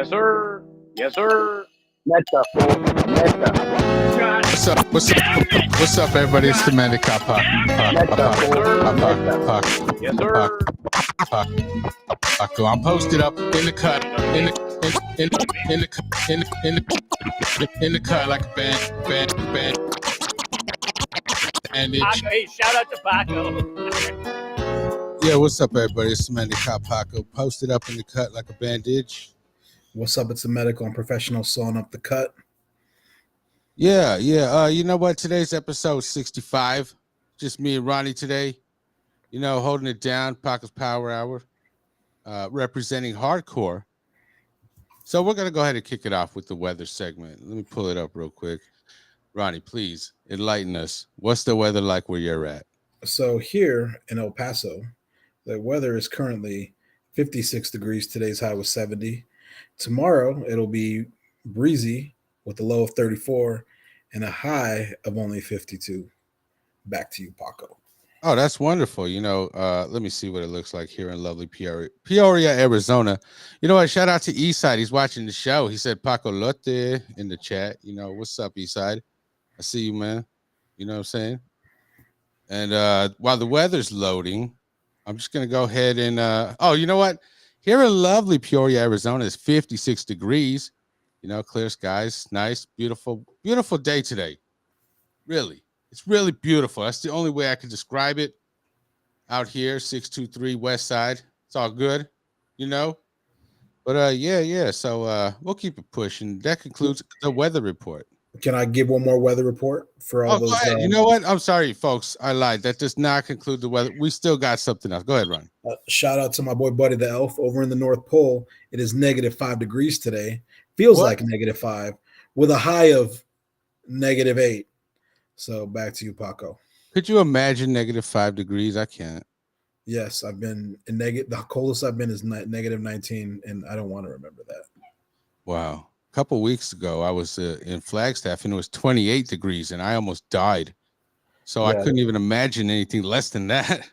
Yes, sir. Yes, sir. Meta, fool. Meta. What's up, everybody? It's the Medica Meta, fool. Meta. Yes, sir. Paco. I'm posted up in the cut, in the cut like a bandage. Paco, hey, shout out to Paco. Yeah, what's up, everybody? It's the Medica Paco. Posted up in the cut like a bandage. What's up? It's the medical and professional sewing up the cut. Yeah. You know what? Today's episode 65. Just me and Ronnie today. You know, holding it down. Paco's Power Hour. Representing hardcore. So we're gonna go ahead and kick it off with the weather segment. Let me pull it up real quick. Ronnie, please enlighten us. What's the weather like where you're at? So here in El Paso, the weather is currently 56 degrees. Today's high was 70. Tomorrow it'll be breezy with a low of 34 and a high of only 52. Back to you, Paco. Oh, that's wonderful. You know, let me see what it looks like here in lovely Peoria, Arizona. You know what? Shout out to Eastside. He's watching the show. He said Paco Lote in the chat. You know, what's up, Eastside? I see you, man. You know what I'm saying? And while the weather's loading, I'm just gonna go ahead and oh, you know what? Here in lovely Peoria, Arizona, it's 56 degrees. You know, clear skies, nice, beautiful day today. Really. It's really beautiful. That's the only way I can describe it. Out here, 623 West Side. It's all good, you know. But yeah. So we'll keep it pushing. That concludes the weather report. Can I give one more weather report for all those? Go ahead. You know what? I'm sorry, folks. I lied. That does not conclude the weather. We still got something else. Go ahead, Ron. Shout out to my boy Buddy the Elf over in the North Pole. It is -5 degrees today. Feels like -5 with a high of -8. So back to you, Paco. Could you imagine -5 degrees? I can't. Yes, I've been in negative. The coldest I've been is -19, and I don't want to remember that. Wow. A couple weeks ago, I was in Flagstaff, and it was 28 degrees, and I almost died. So I couldn't even imagine anything less than that.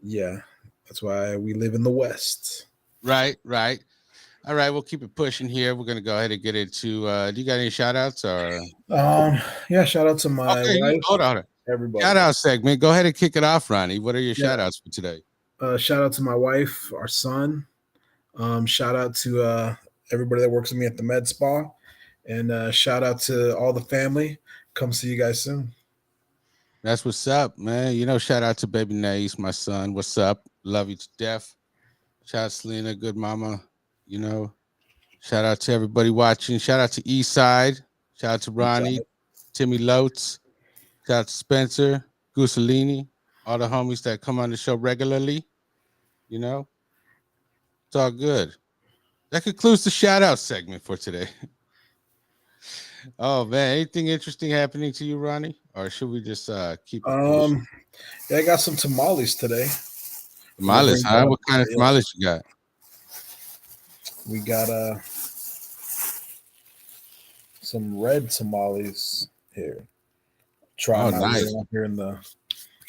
Yeah, that's why we live in the West. Right. All right, we'll keep it pushing here. We're gonna go ahead and get into. Do you got any shout outs or? Yeah, shout out to my wife. Hold on. Everybody. Shout out segment. Go ahead and kick it off, Ronnie. What are your shout outs for today? Shout out to my wife, our son. Shout out to everybody that works with me at the med spa, and shout out to all the family. Come see you guys soon. That's what's up, man. You know, shout out to baby Nace, my son. What's up? Love you to death. Shout out to Selena, good mama. You know, shout out to everybody watching. Shout out to Eastside. Shout out to Ronnie, Timmy Lotes. Shout out to Spencer, Gusalini, all the homies that come on the show regularly. You know, it's all good. That concludes the shout out segment for today. Oh man, anything interesting happening to you, Ronnie? Or should we just keep it yeah, I got some tamales today. Tamales, huh? What kind of tamales you got? We got some red tamales here. Try nice. Here in the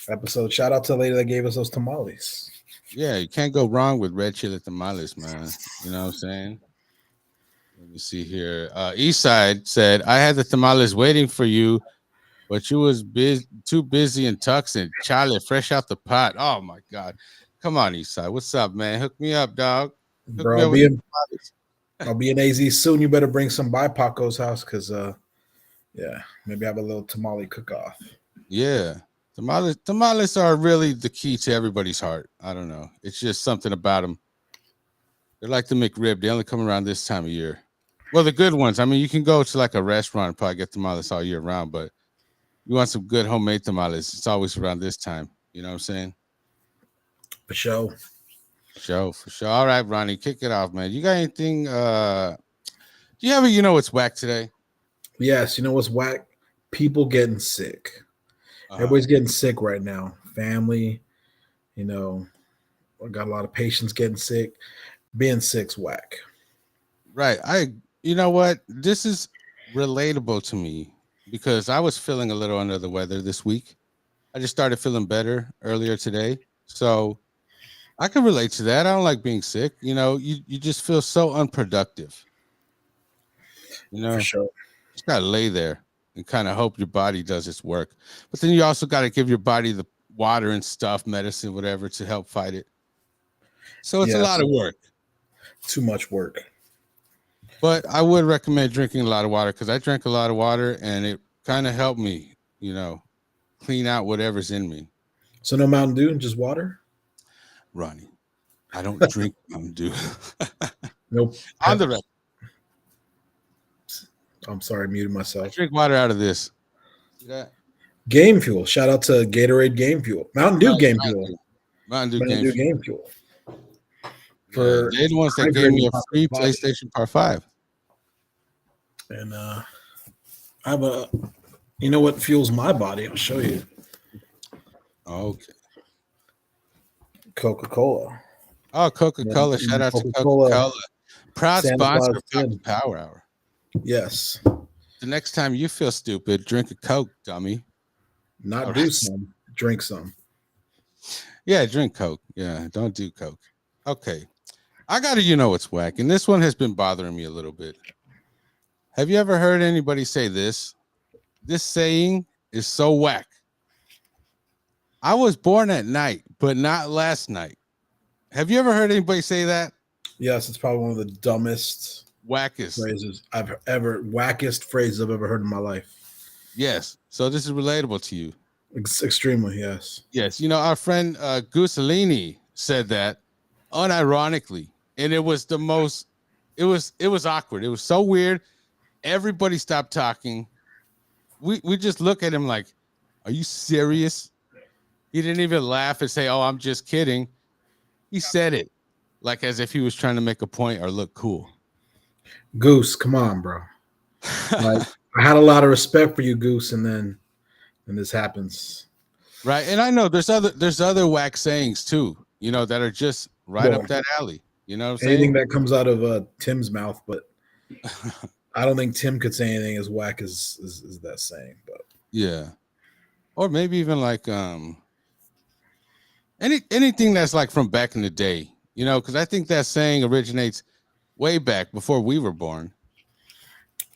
episode. Shout out to the lady that gave us those tamales. Yeah, you can't go wrong with red chili tamales, man. You know what I'm saying? Let me see here. Eastside said, I had the tamales waiting for you, but you was too busy in tux and Charlie fresh out the pot. Oh my God. Come on, Eastside. What's up, man? Hook me up, dog. Bro, I'll be in AZ soon. You better bring some by Paco's house because yeah, maybe have a little tamale cook-off. Yeah. Tamales are really the key to everybody's heart. I don't know. It's just something about them. They're like the McRib. They only come around this time of year. Well, the good ones. I mean, you can go to like a restaurant and probably get tamales all year round, but you want some good homemade tamales, it's always around this time. You know what I'm saying? For sure. For sure. All right, Ronnie, kick it off, man. You got anything? Do you have you know what's whack today? Yes, you know what's whack? People getting sick. Everybody's getting sick right now. Family, you know, I got a lot of patients getting sick. Being sick's whack. Right. You know what? This is relatable to me because I was feeling a little under the weather this week. I just started feeling better earlier today. So I can relate to that. I don't like being sick. You just feel so unproductive. For sure. Just gotta lay there and kind of hope your body does its work. But then you also got to give your body the water and stuff, medicine, whatever, to help fight it. So it's a lot of work. Too much work. But I would recommend drinking a lot of water because I drank a lot of water and it kind of helped me, clean out whatever's in me. So no Mountain Dew, just water? Ronnie, I don't drink Mountain Dew. Nope. On the record. I'm sorry, I muted I myself. drink water out of this. See that? Game Fuel. Shout out to Gatorade Game Fuel. Mountain Dew Game Fuel. Mountain Dew Mountain Dew Game Game Fuel. They're the ones that gave me a free PlayStation Part 5. And I have you know what fuels my body? I'll show you. Okay. Coca-Cola. Oh, Coca-Cola. Shout out to Coca-Cola. Proud sponsor of Paco Power Hour. Yes. The next time you feel stupid, drink a Coke, dummy. Not do some, drink some. Yeah, drink Coke. Yeah, don't do Coke. Okay. I got to what's whack. And this one has been bothering me a little bit. Have you ever heard anybody say this? This saying is so whack. I was born at night, but not last night. Have you ever heard anybody say that? Yes, it's probably one of the dumbest, wackest phrases I've ever heard in my life. Yes. So this is relatable to you. Extremely, yes. Yes. Our friend Gusalini said that unironically. And it was the most, it was awkward. It was so weird. Everybody stopped talking. We just look at him like, are you serious? He didn't even laugh and say, oh, I'm just kidding. He said it like as if he was trying to make a point or look cool. Goose, come on, bro. Like, I had a lot of respect for you, Goose, and then this happens. Right. And I know there's other whack sayings too, that are just right up that alley. You know what I'm anything saying? that comes out of Tim's mouth, but I don't think Tim could say anything as whack as that saying. But yeah. Or maybe even like anything that's like from back in the day, because I think that saying originates way back before we were born.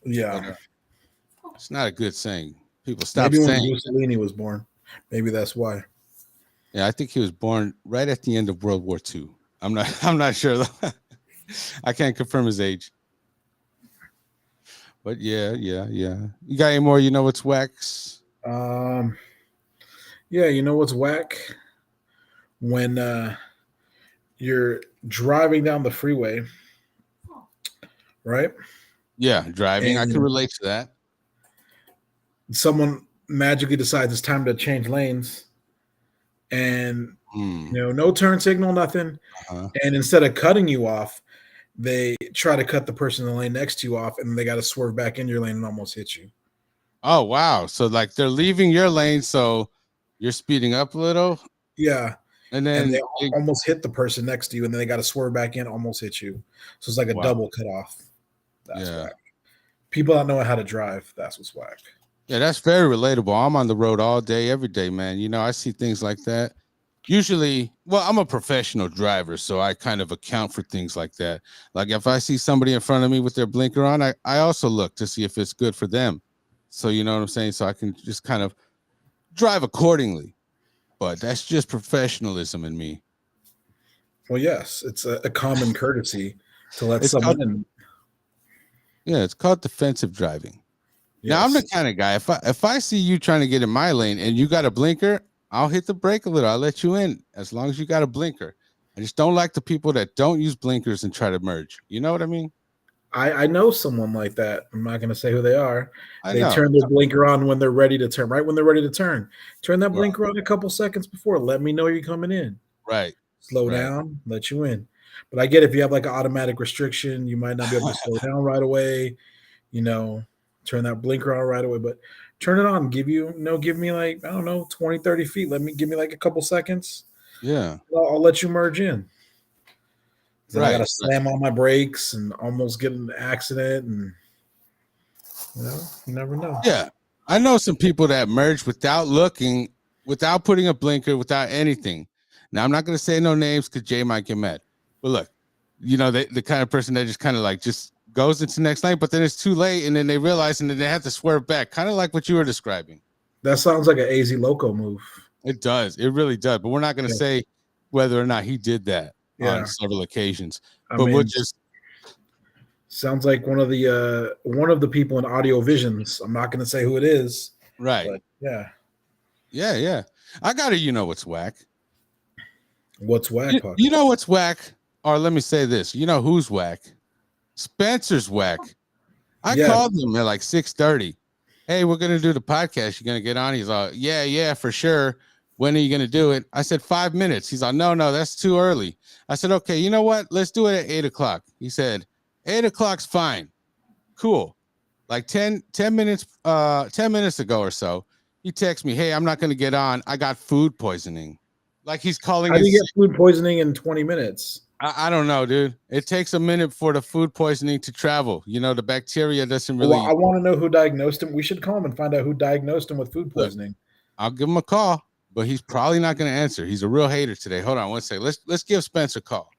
Yeah. But, it's not a good saying. People stop maybe saying. Maybe when Mussolini was born. Maybe that's why. Yeah, I think he was born right at the end of World War II. I'm not sure though. I can't confirm his age. But yeah. You got any more? What's wax? Yeah, what's whack? When you're driving down the freeway, right? Yeah, driving. I can relate to that. Someone magically decides it's time to change lanes, and no turn signal, nothing. And instead of cutting you off, they try to cut the person in the lane next to you off, and they got to swerve back in your lane and almost hit you. Oh wow! So like they're leaving your lane, so you're speeding up a little. Yeah, and then they almost hit the person next to you, and then they got to swerve back in, almost hit you. So it's like a double cut off. That's whack. People that know how to drive, that's what's whack. Yeah, that's very relatable. I'm on the road all day, every day, man. I see things like that. Usually, well, I'm a professional driver, so I kind of account for things like that. Like if I see somebody in front of me with their blinker on, I also look to see if it's good for them. So you know what I'm saying? So I can just kind of drive accordingly. But that's just professionalism in me. Well, yes, it's a common courtesy to let someone in. Yeah, it's called defensive driving. Yes. Now, I'm the kind of guy, if I see you trying to get in my lane and you got a blinker, I'll hit the brake a little. I'll let you in as long as you got a blinker. I just don't like the people that don't use blinkers and try to merge. You know what I mean? I know someone like that. I'm not going to say who they are. They turn their blinker on when they're ready to turn, right when they're ready to turn. Turn that blinker on a couple seconds before. Let me know you're coming in. Right. Slow down, let you in. But I get if you have like an automatic restriction, you might not be able to slow down right away. Turn that blinker on right away. But turn it on. Give me like, I don't know, 20, 30 feet. Give me like a couple seconds. Yeah. I'll let you merge in. Then I got to slam on my brakes and almost get in an accident. And, you never know. Yeah. I know some people that merge without looking, without putting a blinker, without anything. Now, I'm not going to say no names because Jay might get mad. But look, you know, the kind of person that just kind of like just goes into the next lane, but then it's too late, and then they realize, and then they have to swerve back, kind of like what you were describing. That sounds like an AZ Loco move. It does. It really does. But we're not going to say whether or not he did that on several occasions. But we'll just. Sounds like one of the people in Audio Visions. I'm not going to say who it is. Right. But Yeah. I got to, you know, what's whack. What's whack? You know what's whack? Or let me say this. You know who's whack? Spencer's whack. I called him at like 6:30. Hey, we're going to do the podcast. You're going to get on? He's like, yeah, for sure. When are you going to do it? I said 5 minutes. He's like, no, that's too early. I said, okay, you know what? Let's do it at 8 o'clock. He said, 8 o'clock's fine. Cool. Like 10 minutes ago or so, he texts me, hey, I'm not going to get on. I got food poisoning. Like he's calling. How do you get food poisoning in 20 minutes? I don't know, dude. It takes a minute for the food poisoning to travel. You know, the bacteria doesn't really. Well, I want to know who diagnosed him. We should call him and find out who diagnosed him with food poisoning. Look, I'll give him a call, but he's probably not going to answer. He's a real hater today. Hold on one second. Let's give Spencer a call.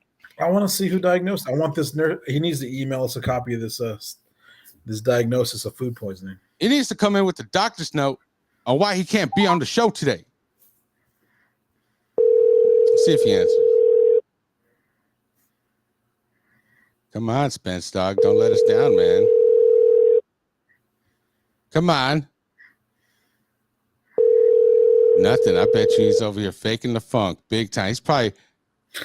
I want to see who diagnosed. I want this nurse. He needs to email us a copy of this diagnosis of food poisoning. He needs to come in with the doctor's note on why he can't be on the show today. Let's see if he answers. Come on, Spence, dog. Don't let us down, man. Come on. Nothing. I bet you he's over here faking the funk big time. He's probably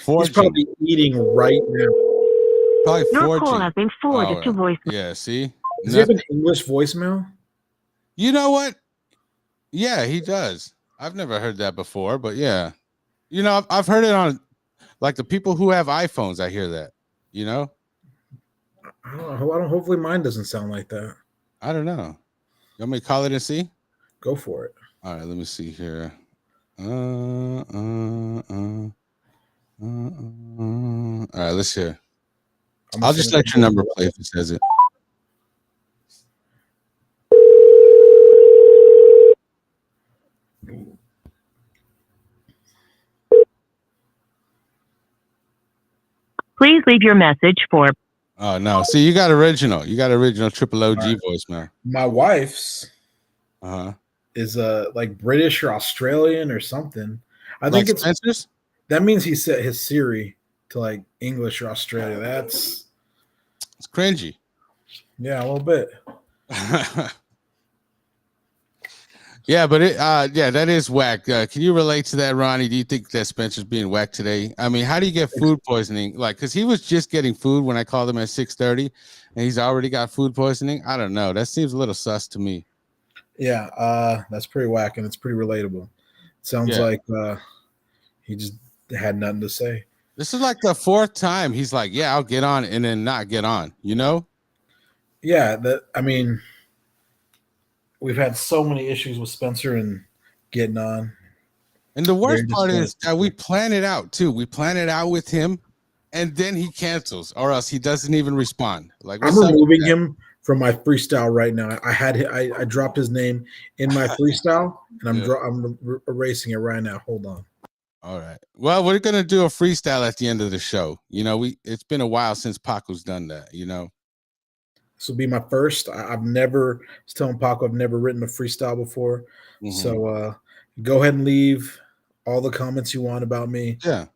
forging. He's probably eating right now. Probably Your forging. call has been forwarded to voicemail. Yeah, see? Does he have an English voicemail? You know what? Yeah, he does. I've never heard that before, but yeah. You know, I've heard it on, like, the people who have iPhones. I hear that, you know? I don't know. Hopefully mine doesn't sound like that. I don't know. You want me to call it and see? Go for it. All right, let me see here. All right, let's hear. I'll just let your number play if it says it. Please leave your message for. Oh no! See, you got original. You got original triple OG voicemail. My wife's is like British or Australian or something. I think it's Spencer's? That means he set his Siri to like English or Australia. It's cringy. Yeah, a little bit. Yeah, but that is whack. Can you relate to that, Ronnie? Do you think that Spencer's being whacked today? I mean, how do you get food poisoning? Like, because he was just getting food when I called him at 6:30, and he's already got food poisoning. I don't know. That seems a little sus to me. Yeah, that's pretty whack, and it's pretty relatable. Sounds like he just had nothing to say. This is like the fourth time he's like, "Yeah, I'll get on," and then not get on. You know? Yeah, I mean, we've had so many issues with Spencer and getting on. And the worst part is that we plan it out too. We plan it out with him, and then he cancels, or else he doesn't even respond. Like, I'm removing him from my freestyle right now. I dropped his name in my freestyle, and I'm erasing it right now. Hold on. All right. Well, we're gonna do a freestyle at the end of the show. You know, it's been a while since Paco's done that. You know. This will be my first. I've never, I was telling Paco, I've never written a freestyle before. Mm-hmm. So go ahead and leave all the comments you want about me. Yeah.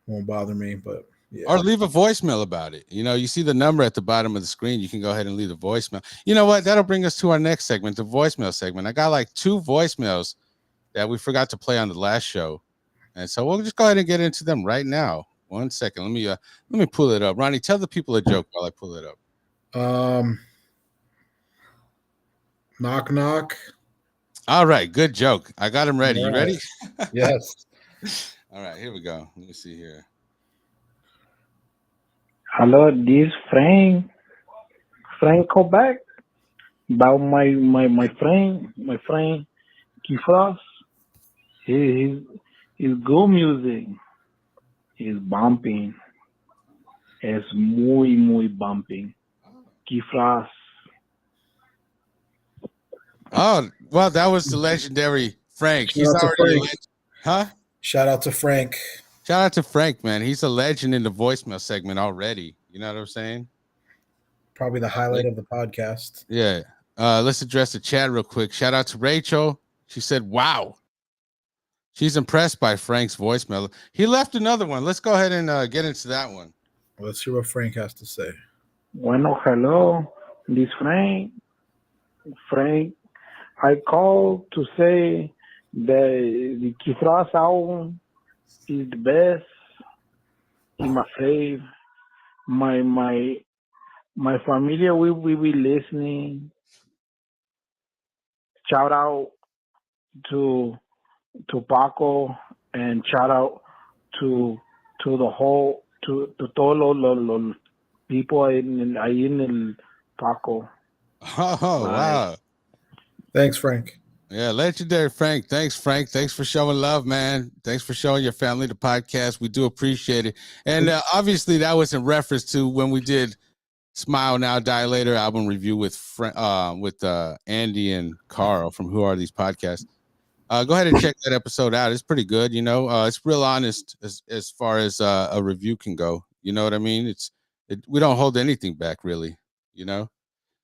Won't bother me, but yeah. Or leave a voicemail about it. You know, you see the number at the bottom of the screen. You can go ahead and leave a voicemail. You know what? That'll bring us to our next segment, the voicemail segment. I got like 2 voicemails that we forgot to play on the last show. And so we'll just go ahead and get into them right now. 1 second. Let me pull it up. Ronnie, tell the people a joke while I pull it up. Knock knock. All right, good joke. I got him ready. Right. You ready? Yes. All right, here we go. Let me see here. Hello, this Frank called back about my friend Kifras. His go music is bumping. Es muy bumping. Kifras. Oh, well, that was the legendary Frank. He's already Frank. Huh? Shout out to Frank. Shout out to Frank, man. He's a legend in the voicemail segment already. You know what I'm saying? Probably the highlight of the podcast. Yeah. Let's address the chat real quick. Shout out to Rachel. She said, wow. She's impressed by Frank's voicemail. He left another one. Let's go ahead and get into that one. Let's hear what Frank has to say. Bueno, hello. This Frank. Frank, I called to say that the Kifras album is the best. I'm afraid my familia will be listening. Shout out to Paco and shout out to the whole to todos los people ahí en el Paco. Oh, wow. Thanks, Frank. Yeah, legendary Frank. Thanks, Frank. Thanks for showing love, man. Thanks for showing your family the podcast. We do appreciate it. And obviously, that was in reference to when we did Smile Now, Die Later album review with Andy and Carl from Who Are These Podcasts. Go ahead and check that episode out. It's pretty good. You know, it's real honest as far as a review can go. You know what I mean? We don't hold anything back, really. You know,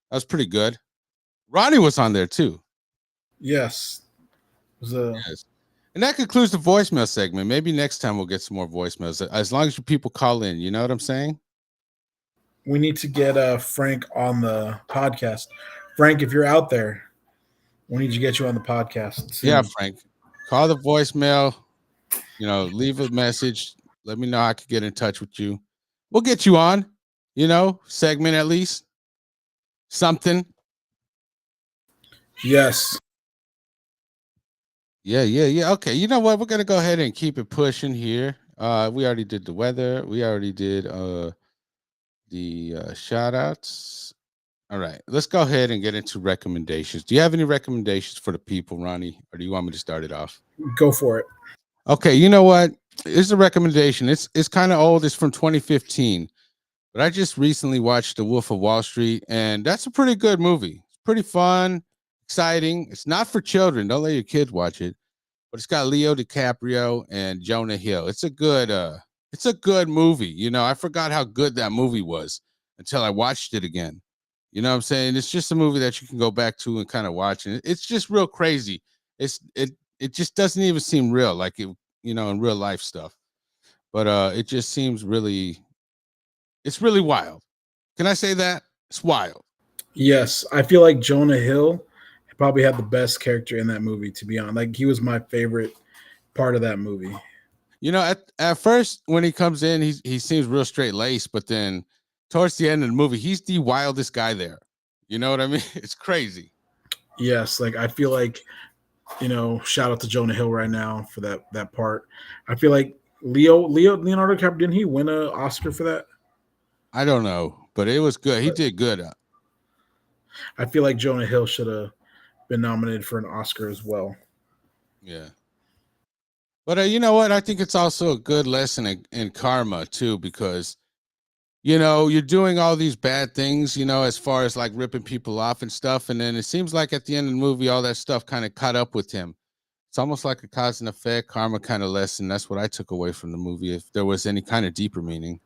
that was pretty good. Ronny was on there too. Yes. Yes. And that concludes the voicemail segment. Maybe next time we'll get some more voicemails. As long as you people call in, you know what I'm saying? We need to get Frank on the podcast. Frank, if you're out there, we need to get you on the podcast soon. Yeah, Frank. Call the voicemail. You know, leave a message. Let me know how I can get in touch with you. We'll get you on, you know, segment at least. Something. Yes. Yeah. Okay, you know what? We're gonna go ahead and keep it pushing here. We already did the weather. We already did the shout outs. All right, let's go ahead and get into recommendations. Do you have any recommendations for the people, Ronny, or do you want me to start it off? Go for it. Okay, you know what? It's a recommendation. It's kind of old. It's from 2015, but I just recently watched The Wolf of Wall Street, and that's a pretty good movie. It's pretty fun, exciting. It's not for children. Don't let your kids watch it. But it's got Leo DiCaprio and Jonah Hill. It's a good movie. You know, I forgot how good that movie was until I watched it again. You know what I'm saying? It's just a movie that you can go back to and kind of watch. And it's just real crazy. It just doesn't even seem real, like it, you know, in real life stuff. But it just seems it's really wild. Can I say that? It's wild. Yes. I feel like Jonah Hill probably had the best character in that movie, to be honest. Like, he was my favorite part of that movie. You know, at first when he comes in, he seems real straight laced, but then towards the end of the movie, he's the wildest guy there. You know what I mean? It's crazy. Yes, like I feel like, you know, shout out to Jonah Hill right now for that part. I feel like Leonardo DiCaprio, didn't he win an Oscar for that? I don't know, but it was good. He did good. I feel like Jonah Hill should have been nominated for an Oscar as well. Yeah. But you know what? I think it's also a good lesson in karma too, because, you know, you're doing all these bad things, you know, as far as like ripping people off and stuff. And then it seems like at the end of the movie, all that stuff kind of caught up with him. It's almost like a cause and effect karma kind of lesson. That's what I took away from the movie, if there was any kind of deeper meaning.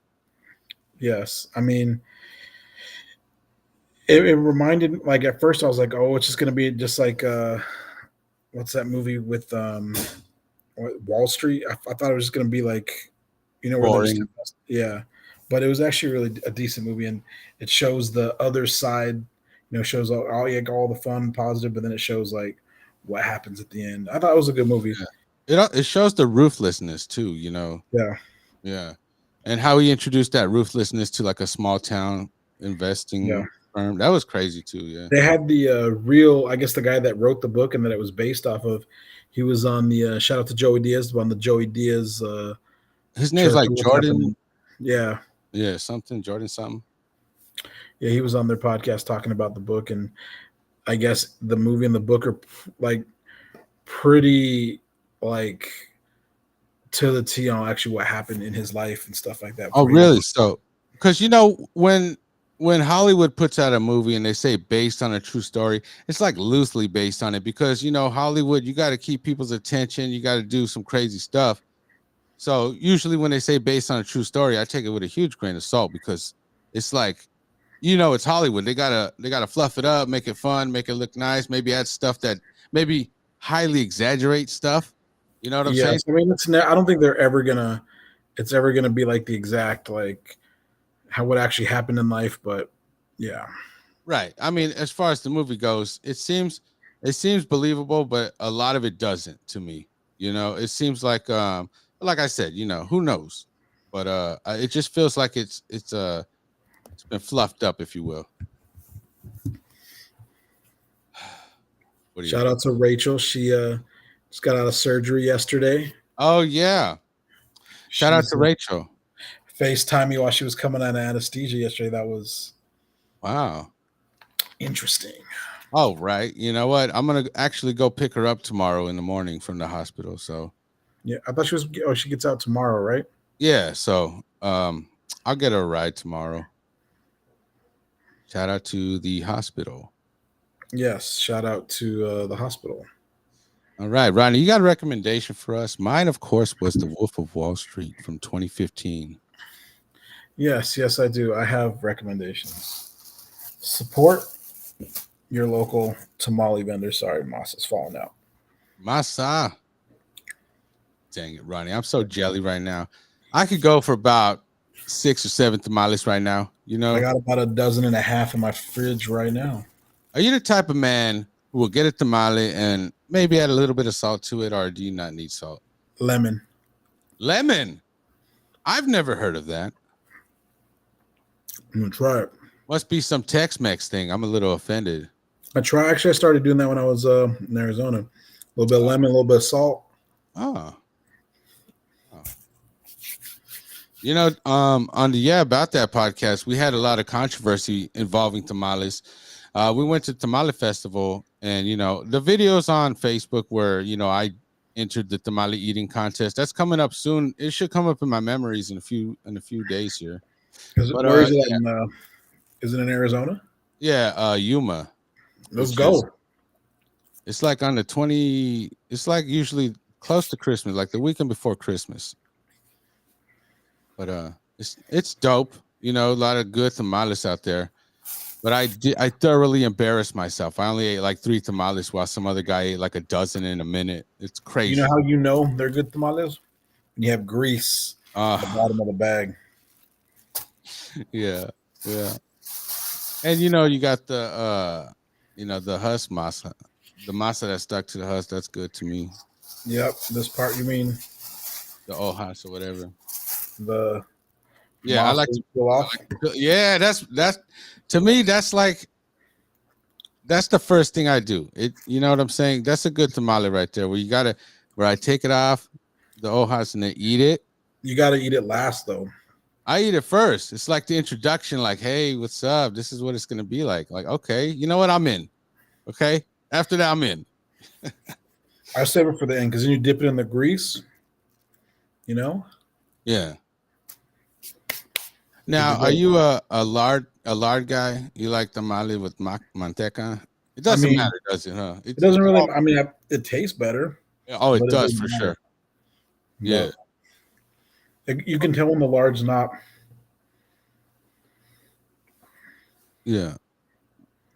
Yes. I mean, it reminded, like, at first I was like, oh, it's just going to be just like, what's that movie with Wall Street? I thought it was just going to be like, you know, where yeah. But it was actually really a decent movie, and it shows the other side, you know, shows all the fun, positive, but then it shows like what happens at the end. I thought it was a good movie. Yeah. It shows the ruthlessness too, you know. Yeah. And how he introduced that ruthlessness to like a small town investing firm. That was crazy too. Yeah. They had the real, I guess, the guy that wrote the book and that it was based off of. He was on the shout out to Joey Diaz, on the Joey Diaz. His name's like Jordan. Yeah. Yeah, something Jordan something. Yeah, he was on their podcast talking about the book, and I guess the movie and the book are like pretty like to the T on actually what happened in his life and stuff like that. Oh, really? So, because you know when Hollywood puts out a movie and they say based on a true story, it's like loosely based on it, because you know Hollywood, you got to keep people's attention, you got to do some crazy stuff. So usually when they say based on a true story, I take it with a huge grain of salt because it's like, it's Hollywood. They gotta fluff it up, make it fun, make it look nice, maybe add stuff that maybe highly exaggerate stuff. You know what I'm saying? Yes, I mean I don't think it's ever gonna be like the exact like how what actually happened in life, but yeah. Right. I mean, as far as the movie goes, it seems believable, but a lot of it doesn't to me. It seems like I said, who knows? But it just feels like it's been fluffed up, if you will. Shout out to Rachel. She just got out of surgery yesterday. Oh yeah. Shout out to Rachel. FaceTime me while she was coming out of anesthesia yesterday. That was wow. Interesting. Oh, right. You know what? I'm gonna actually go pick her up tomorrow in the morning from the hospital. So yeah, I thought she gets out tomorrow, right? Yeah, so I'll get her a ride tomorrow. Shout out to the hospital. Yes, shout out to the hospital. All right, Ronny, you got a recommendation for us? Mine, of course, was The Wolf of Wall Street from 2015. Yes, I do. I have recommendations. Support your local tamale vendor. Sorry, Moss is falling out. Masa. Dang it, Ronny. I'm so jelly right now. I could go for about 6 or 7 tamales right now. I got about 12.5 in my fridge right now. Are you the type of man who will get a tamale and maybe add a little bit of salt to it, or do you not need salt? Lemon. I've never heard of that. I'm gonna try it. Must be some Tex-Mex thing. I'm a little offended. Actually, I started doing that when I was in Arizona. A little bit of lemon, a little bit of salt. Oh. On the Yeah About That podcast, we had a lot of controversy involving tamales. We went to Tamale Festival, and the videos on Facebook where I entered the tamale eating contest. That's coming up soon. It should come up in my memories in a few days here. Where is it? Is it in Arizona? Yeah, Yuma. Let's go. It's like on the 20. It's like usually close to Christmas, like the weekend before Christmas. But it's dope. A lot of good tamales out there. But I thoroughly embarrassed myself. I only ate like 3 tamales while some other guy ate like a dozen in a minute. It's crazy. You know how they're good tamales? You have grease at the bottom of the bag. Yeah. And you got the the husk masa. The masa that's stuck to the husk, that's good to me. Yep. This part you mean the hojas or whatever. I like to go off. Yeah, that's to me, that's the first thing I do. You know what I'm saying? That's a good tamale right there where I take it off the hojas and then eat it. You gotta eat it last though. I eat it first. It's like the introduction, like, hey, what's up? This is what it's gonna be like. Like, okay, you know what? I'm in. Okay. After that, I'm in. I save it for the end because then you dip it in the grease. Yeah. Now, are you a lard guy? You like tamale with manteca? It doesn't matter, does it? Huh? It doesn't really. It tastes better. Oh, it does for sure. Yeah. You can tell when the lard's not. Yeah.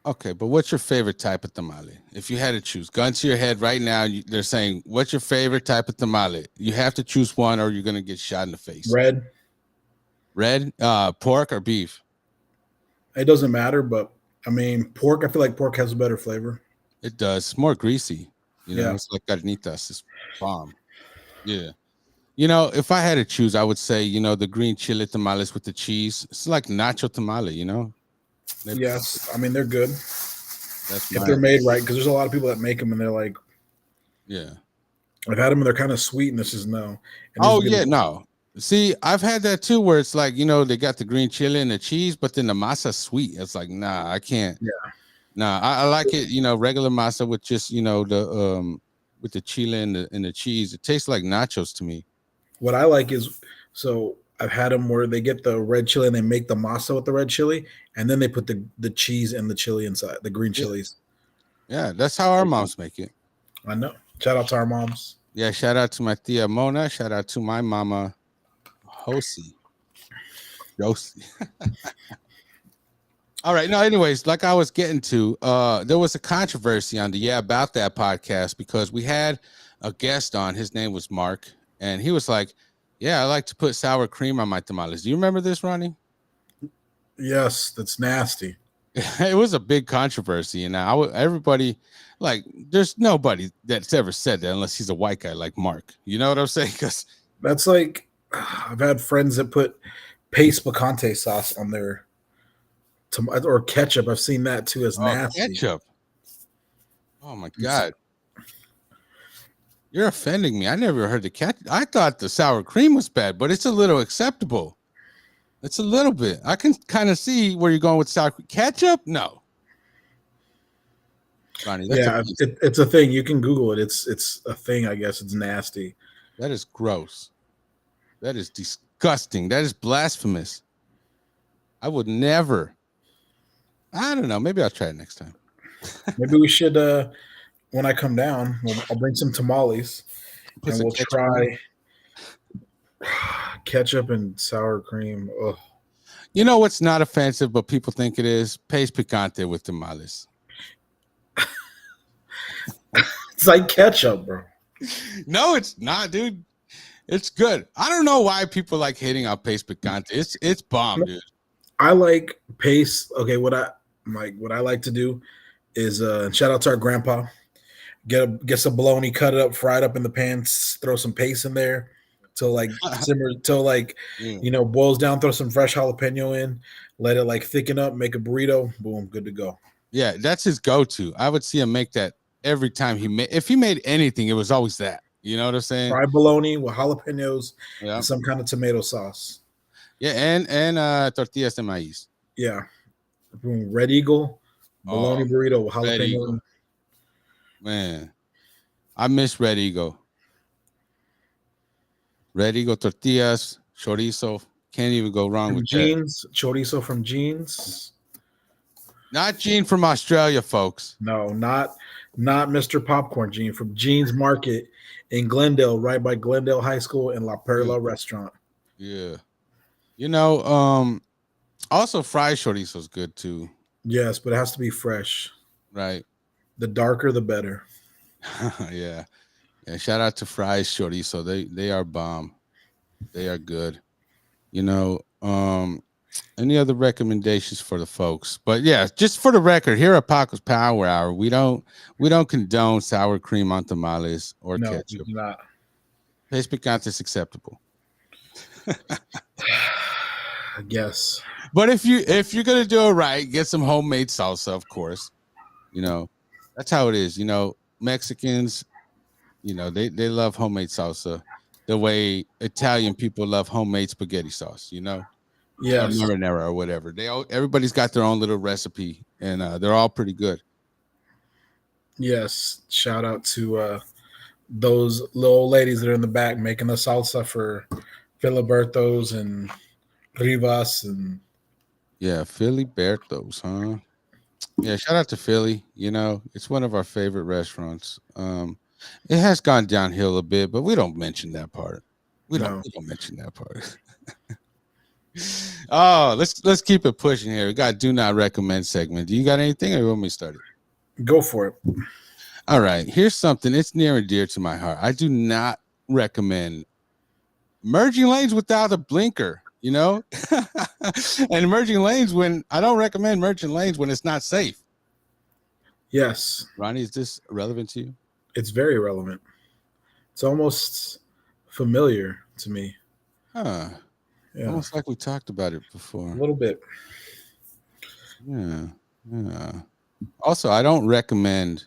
Okay, but what's your favorite type of tamale? If you had to choose, gun to your head right now, they're saying, what's your favorite type of tamale? You have to choose one or you're going to get shot in the face. Red? Pork or beef? It doesn't matter, but pork, I feel like pork has a better flavor. It does. It's more greasy. It's like carnitas. It's bomb. Yeah. If I had to choose, I would say, the green chili tamales with the cheese. It's like nacho tamale, Yes. They're good. If they're made right, because there's a lot of people that make them and they're like, yeah. I've had them and they're kind of sweet, and this is no. No. See, I've had that too, where it's like, they got the green chili and the cheese, but then the masa sweet. It's like, nah, I can't. Yeah. Nah, I like it, regular masa with just, the with the chili and the cheese. It tastes like nachos to me. What I like is, so I've had them where they get the red chili and they make the masa with the red chili, and then they put the cheese and the chili inside, the green chilies. Yeah, that's how our moms make it. I know. Shout out to our moms. Yeah, shout out to my tia Mona. Shout out to my mama Josie. All right. No, anyways, like I was getting to, there was a controversy on the Yeah About That podcast because we had a guest on. His name was Mark, and he was like, yeah, I like to put sour cream on my tamales. Do you remember this, Ronnie? Yes, that's nasty. It was a big controversy, and everybody, like, there's nobody that's ever said that unless he's a white guy like Mark. You know what I'm saying? Because That's like I've had friends that put paste picante sauce on their or ketchup. I've seen that too as nasty. ketchup. Oh my god. You're offending me. I never heard the ketchup. I thought the sour cream was bad, but it's a little acceptable. It's a little bit. I can kind of see where you're going with sour cream. Ketchup? No. Ronnie, it's a thing. You can Google it. It's a thing. I guess it's nasty. That is gross. That is disgusting. That is blasphemous. I would never. I don't know. Maybe I'll try it next time. Maybe we should. When I come down, I'll bring some tamales and we'll try ketchup and sour cream. Ugh. You know what's not offensive, but people think it is? Paste picante with tamales. It's like ketchup, bro. No, it's not, dude. It's good. I don't know why people like hating on paste picante. It's bomb, dude. I like paste. Okay, what I like to do is shout out to our grandpa. Get some bologna, cut it up, fry it up in the pan, throw some paste in there till like simmer till like boils down, throw some fresh jalapeno in, let it like thicken up, make a burrito, boom, good to go. Yeah, that's his go-to. I would see him make that every time if he made anything, it was always that. You know what I'm saying? Fried bologna with jalapenos and some kind of tomato sauce. Yeah, and tortillas de maíz. Yeah. Boom, Red Eagle, bologna burrito with jalapeno. Man, I miss Red Eagle. Red Eagle tortillas, chorizo. Can't even go wrong with Jeans, chorizo from Jeans. Not Gene from Australia, folks. No, not Mr. Popcorn Gene from Jeans Market in Glendale, right by Glendale High School and La Perla Restaurant. Yeah. Also fried chorizo is good too. Yes, but it has to be fresh. Right. The darker, the better. Yeah. Shout out to Fries Chorizo. They are bomb. They are good. Any other recommendations for the folks? But yeah, just for the record, here at Paco's Power Hour, we don't condone sour cream on tamales or ketchup. We do not. Paste picante is acceptable. I guess. But if you're gonna do it right, get some homemade salsa, of course. That's how it is. Mexicans, they love homemade salsa the way Italian people love homemade spaghetti sauce, Yes. marinara or whatever. Everybody's got their own little recipe, and they're all pretty good. Yes. Shout out to those little ladies that are in the back making the salsa for Filiberto's and Rivas and Filiberto's, huh? Yeah, shout out to Philly. It's one of our favorite restaurants. It has gone downhill a bit, but we don't mention that part. We don't mention that part. Oh, let's keep it pushing here. We got do not recommend segment. Do you got anything, or you want me to start it? Go for it. All right. Here's something. It's near and dear to my heart. I do not recommend merging lanes without a blinker. And merging lanes when I don't recommend merging lanes when it's not safe. Yes. Ronnie, is this relevant to you? It's very relevant. It's almost familiar to me. Yeah. Almost like we talked about it before. A little bit. Yeah. Also, I don't recommend.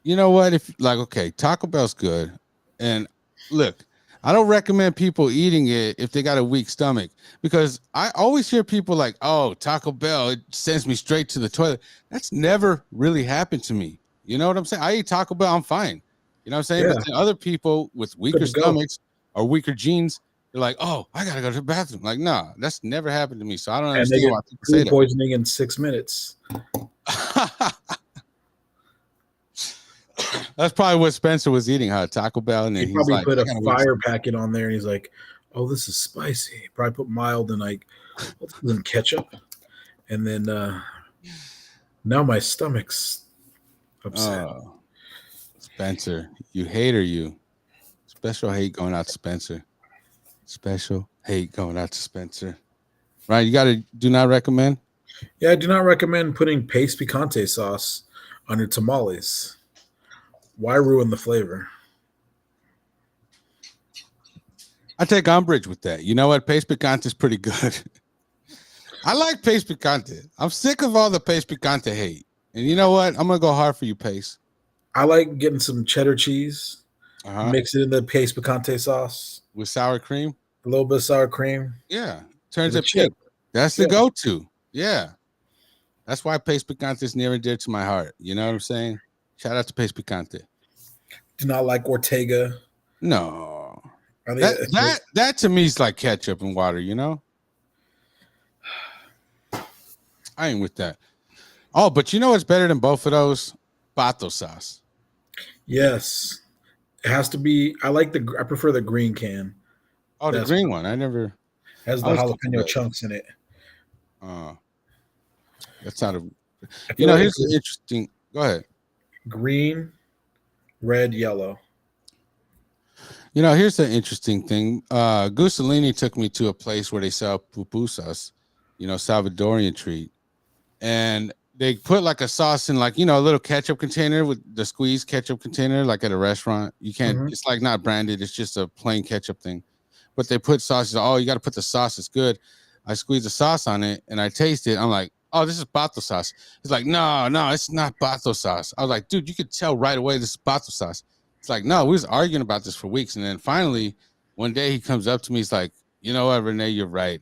You know what? Taco Bell's good. And look, I don't recommend people eating it if they got a weak stomach, because I always hear people like, oh, Taco Bell, it sends me straight to the toilet. That's never really happened to me. You know what I'm saying? I eat Taco Bell, I'm fine. You know what I'm saying? Yeah. But then other people with weaker stomachs or weaker genes, they're like, oh, I got to go to the bathroom. Like, nah, that's never happened to me. So I don't understand why people say that. Poisoning in 6 minutes. That's probably what Spencer was eating, huh? Taco Bell, and then He he's probably like, put I a gotta fire packet on there, and he's like, "Oh, this is spicy." He probably put mild and like then ketchup, and then now my stomach's upset. Oh, Spencer, you hater, you. Special hate going out to Spencer. Special hate going out to Spencer. Right, you gotta do not recommend. Yeah, I do not recommend putting paste picante sauce on your tamales. Why ruin the flavor? I take umbrage with that. You know what? Paste picante is pretty good. I like paste picante. I'm sick of all the paste picante hate. And you know what? I'm gonna go hard for you, Pace. I like getting some cheddar cheese, mix it in the paste picante sauce, With sour cream. a little bit of sour cream, Yeah, turns and a it pink. chip. That's the Yeah. go-to. Yeah, that's why paste picante is near and dear to my heart. You know what I'm saying? Shout out to paste picante. Do not like Ortega. No, I think that to me is like ketchup and water. You know, I ain't with that. Oh, but you know what's better than both of those? Pato sauce. yes, it has to be. I prefer the green can. Oh, the That's green one. I never. has the I was thinking jalapeno that. chunks in it. That's not a. I You feel know, like here's an interesting. Go ahead. green, red, yellow. You know, here's the interesting thing. Gussolini took me to a place where they sell pupusas, you know, Salvadorian treat. And they put like a sauce in like, you know, a little ketchup container with the squeeze ketchup container, like at a restaurant. You can't, Mhm. it's like not branded, it's just a plain ketchup thing. But they put sauces. Oh, you got to put the sauce, it's good. I squeeze the sauce on it and I taste it. I'm like, oh, this is bato sauce. It's like, no, it's not bato sauce. I was like, dude, you could tell right away this is bato sauce. It's like, no, we was arguing about this for weeks. And then finally, one day he comes up to me, he's like, you know what, Renee, you're right.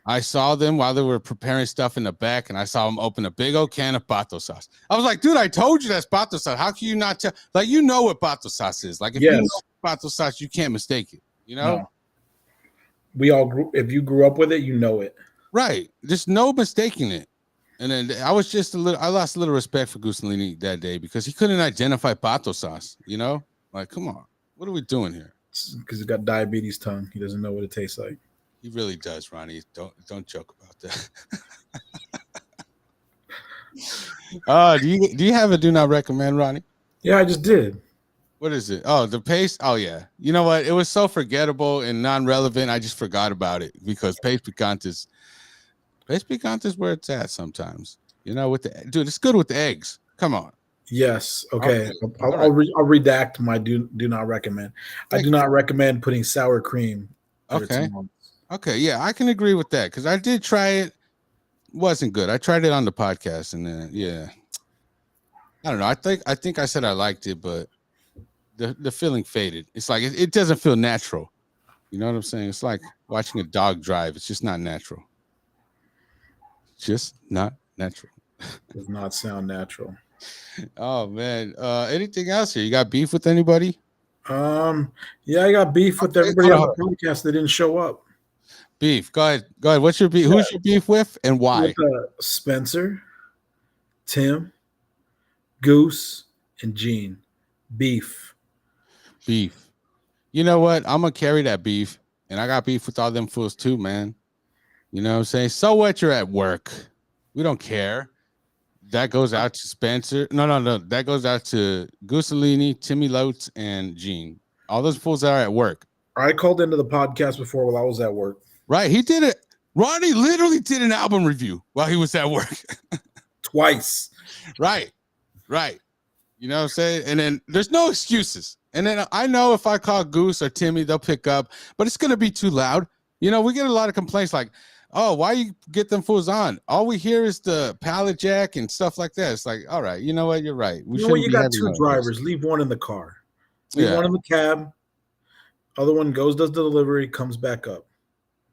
I saw them while they were preparing stuff in the back, and I saw them open a big old can of pato sauce. I was like, dude, I told you that's pato sauce. How can you not tell? Like, you know what pato sauce is. Like, if you Yes. know pato sauce, you can't mistake it, you know? No. We all grew. If you grew up with it, you know it. Right. There's no mistaking it. And then I lost a little respect for Gussolini that day because he couldn't identify pato sauce, you know? Like, come on. What are we doing here? Because he's got diabetes tongue. He doesn't know what it tastes like. He really does, Ronnie. Don't joke about that. Do you have a do not recommend, Ronnie? Yeah, I just did. What is it? Oh, the paste. Oh yeah. You know what? It was so forgettable and non-relevant. I just forgot about it because paste picante is where it's at sometimes. You know, dude, it's good with the eggs. Come on. Yes. Okay. All I'll redact my do not recommend. I do not recommend putting sour cream. Okay. Okay. Yeah, I can agree with that because I did try it. Wasn't good. I tried it on the podcast and then yeah. I don't know. I think I said I liked it, but the feeling faded. It's like it doesn't feel natural. You know what I'm saying? It's like watching a dog drive. It's just not natural. Just not natural. Does not sound natural. Oh man. Anything else here? You got beef with anybody? Yeah, I got beef with everybody on the podcast that didn't show up. Beef. Go ahead. What's your beef? Yeah. Who's your beef with and why? With, Spencer, Tim, Goose, and Gene. Beef. You know what? I'm gonna carry that beef, and I got beef with all them fools too, man. You know what I'm saying? So what? You're at work. We don't care. That goes out to Spencer. No. That goes out to Gussolini, Timmy Lotes, and Gene. All those fools are at work. I called into the podcast before while I was at work. Right. He did it. Ronnie literally did an album review while he was at work. Twice. Right. You know what I'm saying? And then there's no excuses. And then I know if I call Goose or Timmy, they'll pick up, but it's going to be too loud. You know, we get a lot of complaints like, oh, why you get them fools on? All we hear is the pallet jack and stuff like that. It's like, all right, you know what? You're right. You got two drivers. Leave one in the car. Leave one in the cab. Other one does the delivery, comes back up.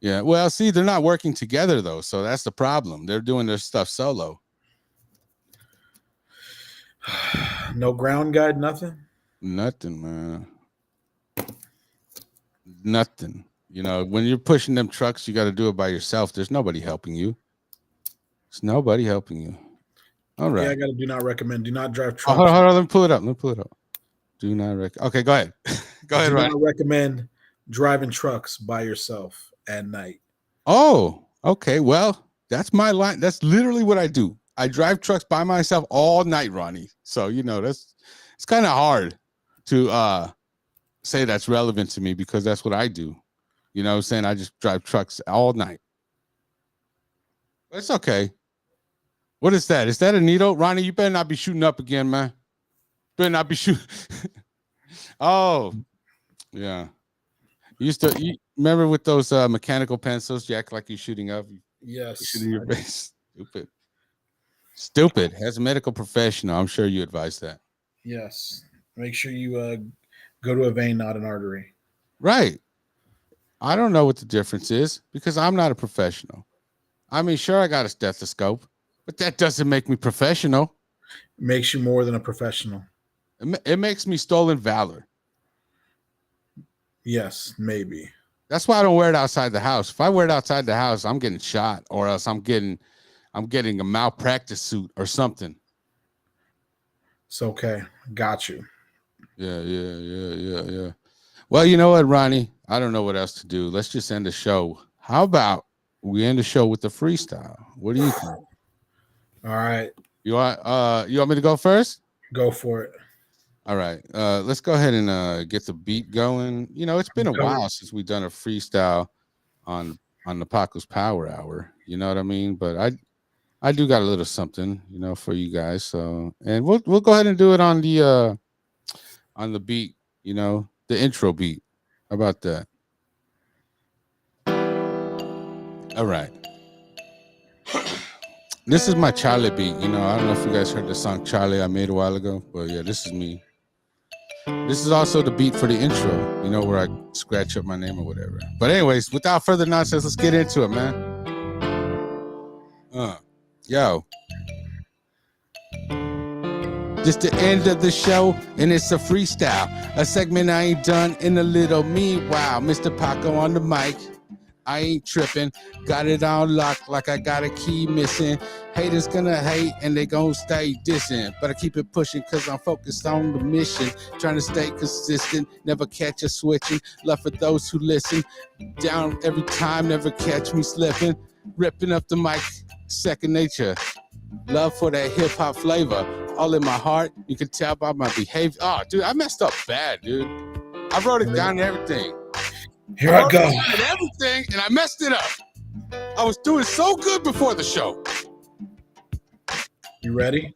Yeah. Well, see, they're not working together, though. So that's the problem. They're doing their stuff solo. No ground guide, nothing? Nothing, man. Nothing. You know, when you're pushing them trucks, you got to do it by yourself. There's nobody helping you. There's nobody helping you. All right. Yeah, I got to do not recommend. Do not drive trucks. Hold on. Let me pull it up. Do not okay, go ahead. Go ahead, Do Ronny. not recommend driving trucks by yourself at night. Oh, okay. Well, that's my line. That's literally what I do. I drive trucks by myself all night, Ronnie. So, it's kind of hard to say that's relevant to me because that's what I do. You know what I'm saying? I just drive trucks all night. But it's okay. What is that? Is that a needle? Ronnie, you better not be shooting up again, man. Better not be shooting. Oh, yeah. You remember with those mechanical pencils, you act like you're shooting up. Yes. Shooting your face. Stupid. As a medical professional, I'm sure you advise that. Yes. Make sure you go to a vein, not an artery. Right. I don't know what the difference is because I'm not a professional. I mean, sure, I got a stethoscope, but that doesn't make me professional. Makes you more than a professional. It makes me stolen valor. Yes, maybe. That's why I don't wear it outside the house. If I wear it outside the house, I'm getting shot, or else I'm getting a malpractice suit or something. It's okay. Got you. Yeah. Well, you know what, Ronnie? I don't know what else to do. Let's just end the show. How about we end the show with the freestyle? What do you think? All right. You want me to go first? Go for it. All right. Let's go ahead and get the beat going. It's been a while since we've done a freestyle on the Paco's Power Hour. You know what I mean? But I do got a little something, for you guys. So, and we'll go ahead and do it on the beat, the intro beat. How about that? All right. This is my Charlie beat. I don't know if you guys heard the song Charlie I made a while ago, but yeah, this is me. This is also the beat for the intro, where I scratch up my name or whatever. But anyways, without further nonsense, let's get into it, man. Yo. Just the end of the show, and it's a freestyle. A segment I ain't done in a little meanwhile. Mr. Paco on the mic. I ain't tripping. Got it on lock like I got a key missing. Haters gonna hate and they gonna stay dissing. But I keep it pushing cause I'm focused on the mission. Trying to stay consistent, never catch us switching. Love for those who listen. Down every time, never catch me slipping. Ripping up the mic, second nature. Love for that hip hop flavor. All in my heart, you can tell by my behavior. Oh, dude, I messed up bad, dude. I wrote it down and everything. Here I go. And everything, and I messed it up. I was doing so good before the show. You ready?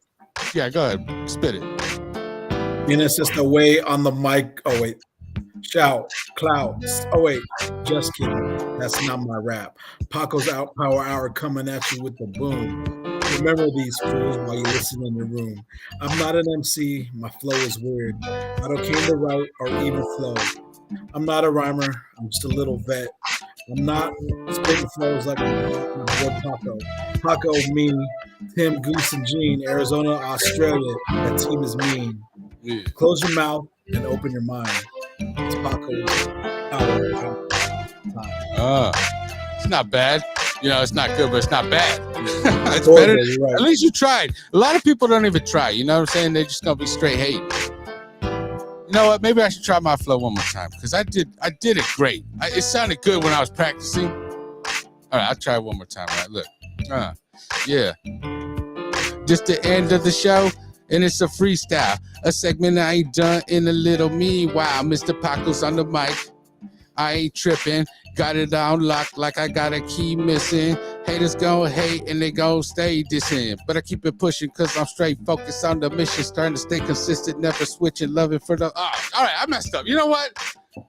Yeah, go ahead. Spit it. It's just away on the mic. Oh, wait. Shout, clouds. Oh, wait. Just kidding. That's not my rap. Paco's Power Hour coming at you with the boom. Remember these fools while you listen in the room. I'm not an MC. My flow is weird. I don't came to write or even flow. I'm not a rhymer. I'm just a little vet. I'm not spitting flows like my boy Paco. Paco, me, Tim, Goose, and Gene, Arizona, Australia. That team is mean. Yeah. Close your mouth and open your mind. It's Paco's Power Hour. It's not bad. It's not good, but it's not bad. It's better. Right. At least you tried. A lot of people don't even try. You know what I'm saying? They're just gonna be straight hate. You know what? Maybe I should try my flow one more time because I did it great. It sounded good when I was practicing. All right, I'll try it one more time. All right, look. Yeah. Just the end of the show, and it's a freestyle. A segment I ain't done in a little meanwhile. Mr. Paco's on the mic. I ain't tripping. Got it on lock like I got a key missing. Haters gon' hate and they gon' stay dissing. But I keep it pushing cause I'm straight focused on the mission. Starting to stay consistent, never switching, loving for the... all right, I messed up. You know what?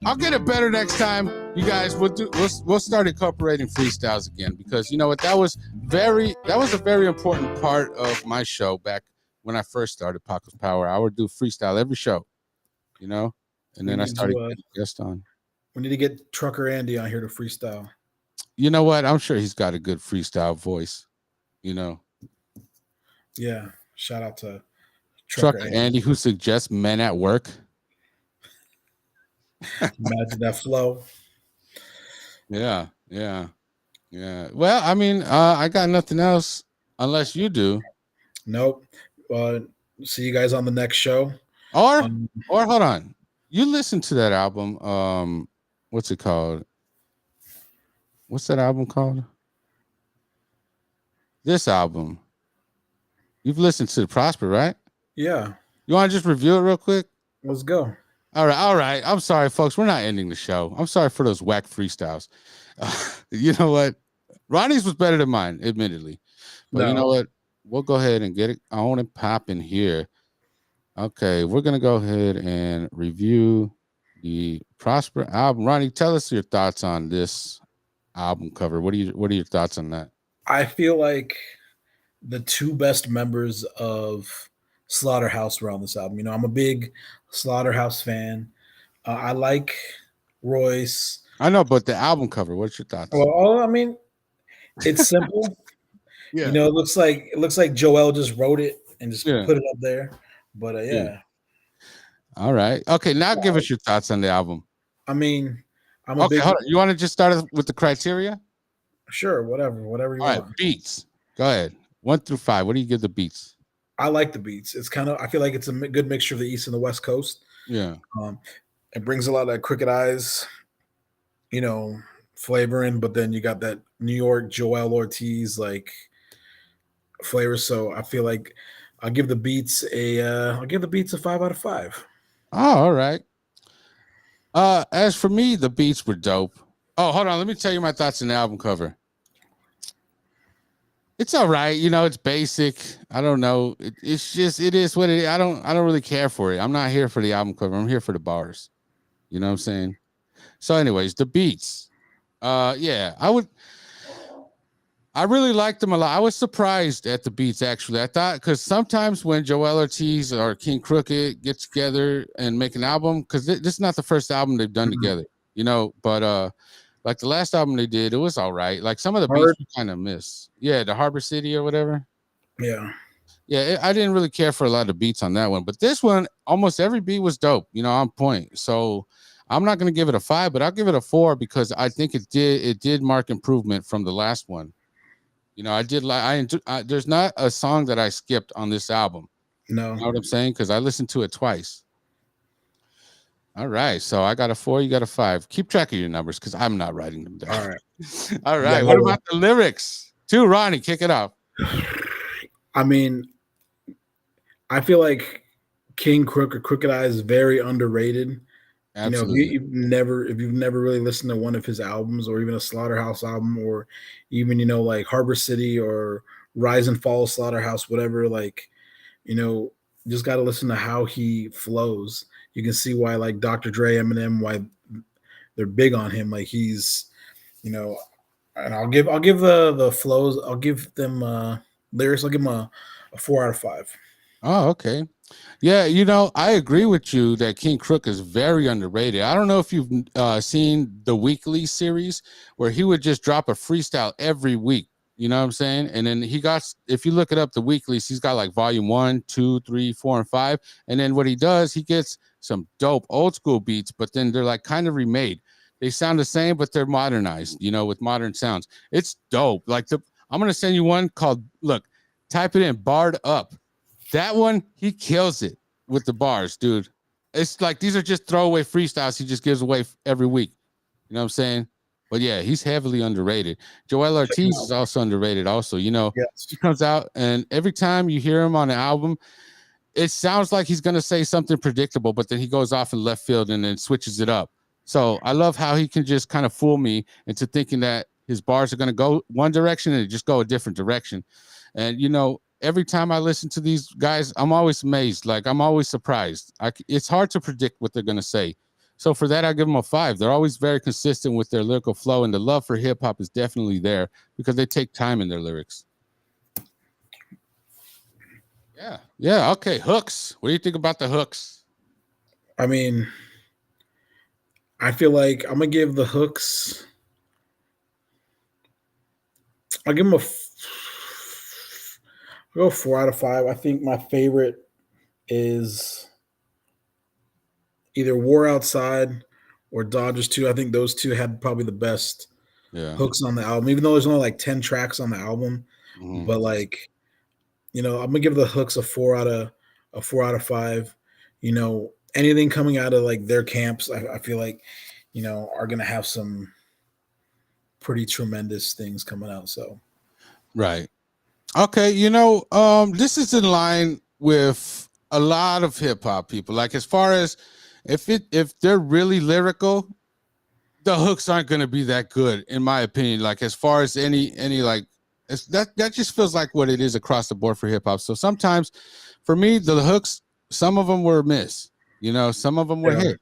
I'll get it better next time. You guys, we'll start incorporating freestyles again because you know what? That was a very important part of my show back when I first started Paco's Power. I would do freestyle every show, and then I started getting guests on. We need to get Trucker Andy on here to freestyle. You know what? I'm sure he's got a good freestyle voice, Yeah. Shout out to Trucker Andy who suggests men at work. Imagine that flow. Yeah. Well, I mean, I got nothing else unless you do. Nope. See you guys on the next show. Or Um, hold on. You listen to that album. What's it called? What's that album called? This album. You've listened to Prosper, right? yeah, You want to just review it real quick? let's go. All right. I'm sorry, folks. We're not ending the show. I'm sorry for those whack freestyles. You know what? Ronnie's was better than mine, admittedly. But you know No, what? We'll go ahead and get it on and pop in here. Okay, we're gonna go ahead and review the Prosper album. Ronnie, tell us your thoughts on this album cover. What are your thoughts on that? I feel like the two best members of Slaughterhouse were on this album. You know, I'm a big Slaughterhouse fan. I like Royce. I know, but the album cover, what's your thoughts? Well, I mean, it's simple. Yeah. You know, it looks like Joel just wrote it and just Yeah. put it up there. But Yeah. All right. Okay, now give us your thoughts on the album. I mean, I'm a Okay, big. hold on. You want to just start with the criteria? Sure, whatever you All want. right, beats. Go ahead. 1 through 5. What do you give the beats? I like the beats. It's kind of I feel like it's a good mixture of the East and the West Coast. Yeah. It brings a lot of that Crooked Eyes, you know, flavor in, but then you got that New York Joel Ortiz like flavor. So I feel like I'll give the beats a 5 out of 5. Oh, all right. As for me, the beats were dope. Oh, hold on. Let me tell you my thoughts on the album cover. It's all right. You know, it's basic. I don't know. It's just, it is what it is. I don't really care for it. I'm not here for the album cover. I'm here for the bars. You know what I'm saying? So anyways, the beats. Yeah, I really liked them a lot. I was surprised at the beats, actually. I thought, because sometimes when Joel Ortiz or King Crooked get together and make an album, because this is not the first album they've done together, you know, but like the last album they did, it was all right. Like some of the beats we kind of miss. Yeah, the Harbor City or whatever. Yeah. Yeah, I didn't really care for a lot of beats on that one, but this one, almost every beat was dope, you know, on point. So I'm not going to give it a 5, but I'll give it a 4 because I think it did mark improvement from the last one. You know, there's not a song that I skipped on this album. No. You know what I'm saying? Because I listened to it twice. All right. So I got a 4, you got a 5. Keep track of your numbers because I'm not writing them down. All right. All right. What about the lyrics? Ronnie, kick it off. I mean, I feel like King Crook or Crooked Eye is very underrated. Absolutely. You know, if you've never really listened to one of his albums or even a Slaughterhouse album or even, you know, like Harbor City or Rise and Fall Slaughterhouse, whatever, like, you know, just got to listen to how he flows. You can see why like Dr. Dre, Eminem, why they're big on him. Like he's, you know, and I'll give the flows, I'll give them lyrics, I'll give them a 4 out of 5. Oh, okay. Yeah, you know, I agree with you that King Crook is very underrated. I don't know if you've seen the weekly series where he would just drop a freestyle every week. You know what I'm saying? And then if you look it up, the weeklies, he's got like volume 1, 2, 3, 4, and 5. And then what he does, he gets some dope old school beats, but then they're like kind of remade. They sound the same, but they're modernized, you know, with modern sounds. It's dope. Like I'm going to send you one called, look, type it in, Barred Up. That one, he kills it with the bars, dude. It's like these are just throwaway freestyles he just gives away every week. You know what I'm saying? But yeah, he's heavily underrated. Joel Ortiz is also underrated also. You know, He comes out and every time you hear him on an album, it sounds like he's going to say something predictable, but then he goes off in left field and then switches it up. So I love how he can just kind of fool me into thinking that his bars are going to go one direction and just go a different direction. And, you know, every time I listen to these guys, I'm always amazed. Like, I'm always surprised. It's hard to predict what they're going to say. So for that, I give them a 5. They're always very consistent with their lyrical flow, and the love for hip hop is definitely there because they take time in their lyrics. Yeah. Yeah. Okay. Hooks. What do you think about the hooks? I mean, I feel like I'm going to give the hooks. I'll give them I'll go 4 out of 5. I think my favorite is either War Outside or Dodgers 2. I think those two had probably the best hooks on the album, even though there's only like 10 tracks on the album. Mm-hmm. But like, you know, I'm gonna give the hooks a 4 out of 5. anything coming out of like their camps, I feel like, are gonna have some pretty tremendous things coming out. So Right. Okay, this is in line with a lot of hip hop people. Like as far as if they're really lyrical, the hooks aren't going to be that good, in my opinion. Like as far as any like that just feels like what it is across the board for hip hop. So sometimes, for me, the hooks, some of them were miss. Some of them were hit.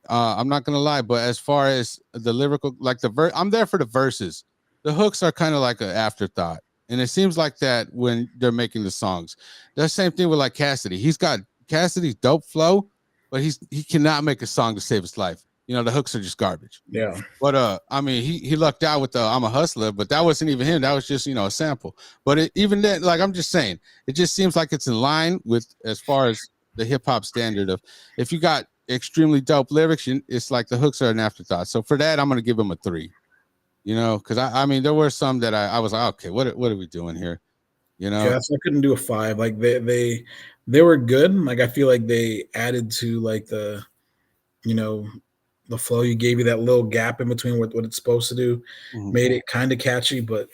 I'm not gonna lie, but as far as the lyrical, like I'm there for the verses. The hooks are kind of like an afterthought. And it seems like that when they're making the songs. The same thing with like Cassidy. He's got Cassidy's dope flow, but he cannot make a song to save his life. The hooks are just garbage. Yeah. But I mean, he lucked out with the "I'm a Hustler," but that wasn't even him. That was just a sample. But even then, like I'm just saying, it just seems like it's in line with as far as the hip hop standard of if you got extremely dope lyrics, it's like the hooks are an afterthought. So for that, I'm gonna give him a 3. Because I mean, there were some that I was like, okay, what are we doing here? Yeah, so I couldn't do a 5. Like they were good. Like I feel like they added to like the flow. You gave you that little gap in between what it's supposed to do, made it kind of catchy. But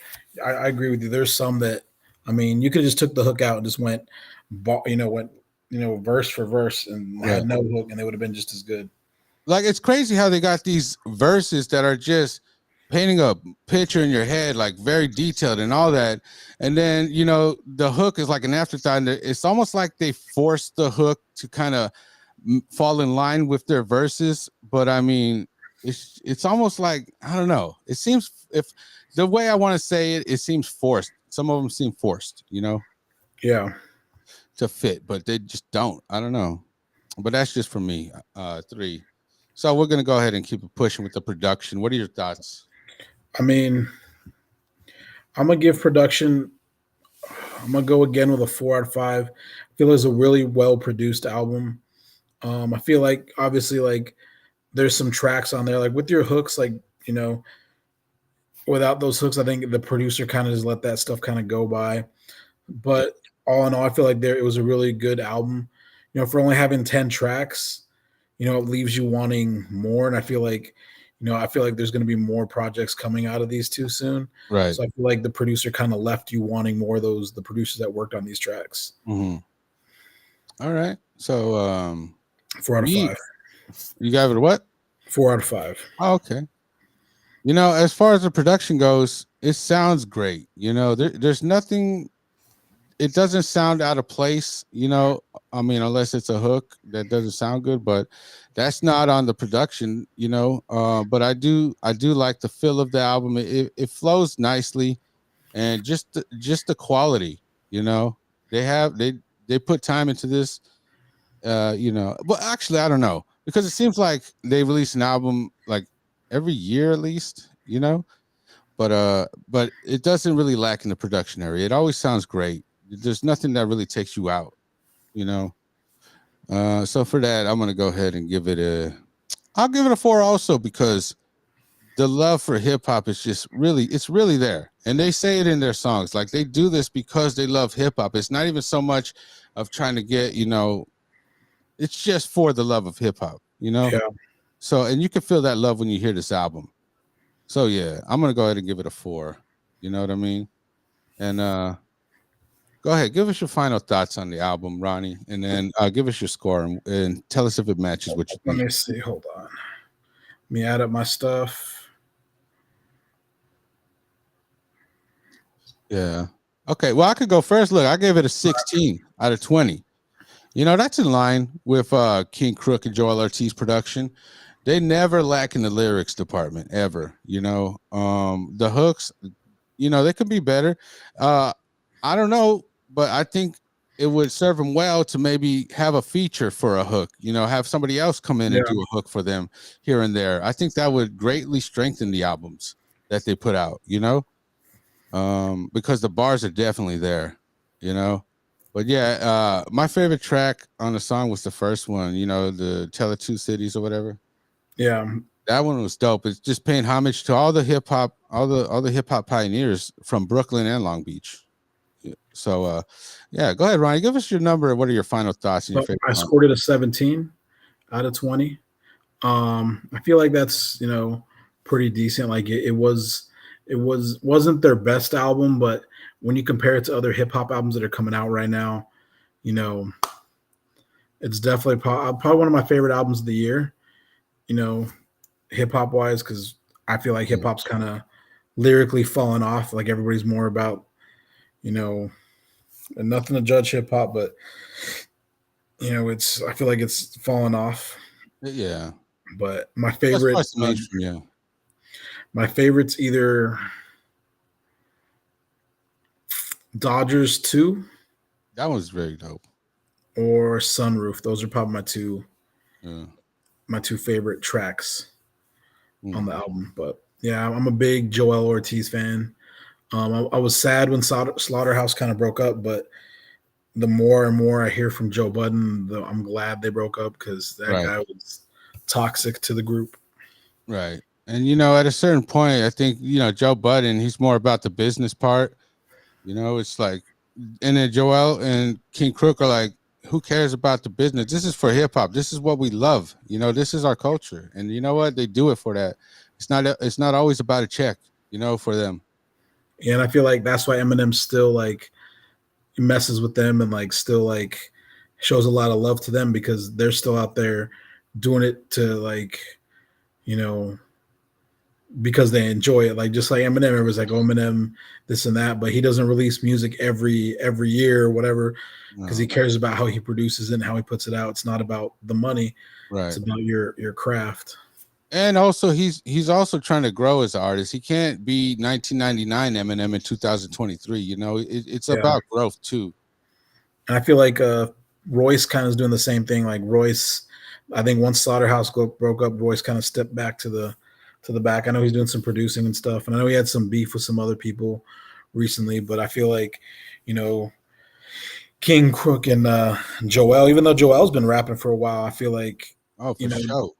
I agree with you. There's some that, I mean, you could have just took the hook out and just went verse for verse and had no hook, and they would have been just as good. Like it's crazy how they got these verses that are just painting a picture in your head, like very detailed and all that. And then, the hook is like an afterthought. And it's almost like they forced the hook to kind of fall in line with their verses. But I mean, it's almost like, I don't know. It seems, if the way I want to say it, it seems forced. Some of them seem forced, Yeah. to fit, but they just don't. I don't know. But that's just for me. 3. So we're going to go ahead and keep it pushing with the production. What are your thoughts? I mean, I'm going to give production, I'm going to go again with a 4 out of 5. I feel it's a really well-produced album. I feel like, obviously, like, there's some tracks on there. Like, with your hooks, like, without those hooks, I think the producer kind of just let that stuff kind of go by. But all in all, I feel like it was a really good album. For only having 10 tracks, it leaves you wanting more. And I feel like, there's going to be more projects coming out of these two soon. Right. So I feel like the producer kind of left you wanting more of the producers that worked on these tracks. Mm-hmm. All right. So 4 out of 5. You gave it a what? 4 out of 5. Oh, okay. As far as the production goes, it sounds great. There's nothing. It doesn't sound out of place. I mean, unless it's a hook that doesn't sound good, but that's not on the production. But I do like the feel of the album. It flows nicely, and just the quality. They put time into this. Well, actually, I don't know, because it seems like they release an album like every year at least. But it doesn't really lack in the production area. It always sounds great. There's nothing that really takes you out, so for that, I'm gonna go ahead and I'll give it a 4 also, because the love for hip hop is just it's really there, and they say it in their songs. Like they do this because they love hip hop. It's not even so much of trying to get, it's just for the love of hip hop, Yeah. So, and you can feel that love when you hear this album. So yeah, I'm gonna go ahead and give it a 4. You know what I mean? And go ahead, give us your final thoughts on the album, Ronnie, and then give us your score and tell us if it matches what you think. Let me see. Hold on. Let me add up my stuff. Yeah. Okay. Well, I could go first. Look, I gave it a 16 out of 20. That's in line with King Crook and Joel Ortiz production. They never lack in the lyrics department, ever. The hooks, they could be better. I don't know, but I think it would serve them well to maybe have a feature for a hook, have somebody else come in and do a hook for them here and there. I think that would greatly strengthen the albums that they put out, because the bars are definitely there, But yeah, my favorite track on the song was the first one, the Tell It Two Cities or whatever. Yeah. That one was dope. It's just paying homage to all the hip hop, all the hip hop pioneers from Brooklyn and Long Beach. So, yeah, go ahead, Ronnie. Give us your number. What are your final thoughts and your So favorite I song? scored it a 17 out of 20. I feel like that's pretty decent. Like wasn't their best album, but when you compare it to other hip hop albums that are coming out right now, you know, it's definitely probably one of my favorite albums of the year. Hip hop wise, because I feel like hip hop's kind of lyrically fallen off. Like everybody's more about, and nothing to judge hip hop, but I feel like it's fallen off. Yeah. But my That's favorite, the mainstream, yeah. my favorite's either Dodgers 2 That was very dope. or Sunroof. Those are probably Yeah. my two favorite tracks on the album. But yeah, I'm a big Joel Ortiz fan. I was sad when Slaughterhouse kind of broke up, but the more and more I hear from Joe Budden, I'm glad they broke up, because that guy was toxic to the group. Right. And, at a certain point, I think, Joe Budden, he's more about the business part. It's like, and then Joel and King Crook are like, who cares about the business? This is for hip hop. This is what we love. This is our culture. And you know what? They do it for that. It's not always about a check, for them. And I feel like that's why Eminem still messes with them and still shows a lot of love to them, because they're still out there doing it to because they enjoy it. Just like Eminem, everyone's like, oh, Eminem, this and that, but he doesn't release music every year or whatever, because he cares about how he produces it and how he puts it out. It's not about the money. Right. It's about your craft. And also he's also trying to grow as an artist. He can't be 1999 Eminem in 2023. It's about growth too. And I feel like Royce kind of is doing the same thing. Like Royce, I think once Slaughterhouse broke up, Royce kind of stepped back to the back. I know he's doing some producing and stuff, and I know he had some beef with some other people recently, but I feel like, King Crook and Joel, even though Joel's been rapping for a while, I feel like, sure.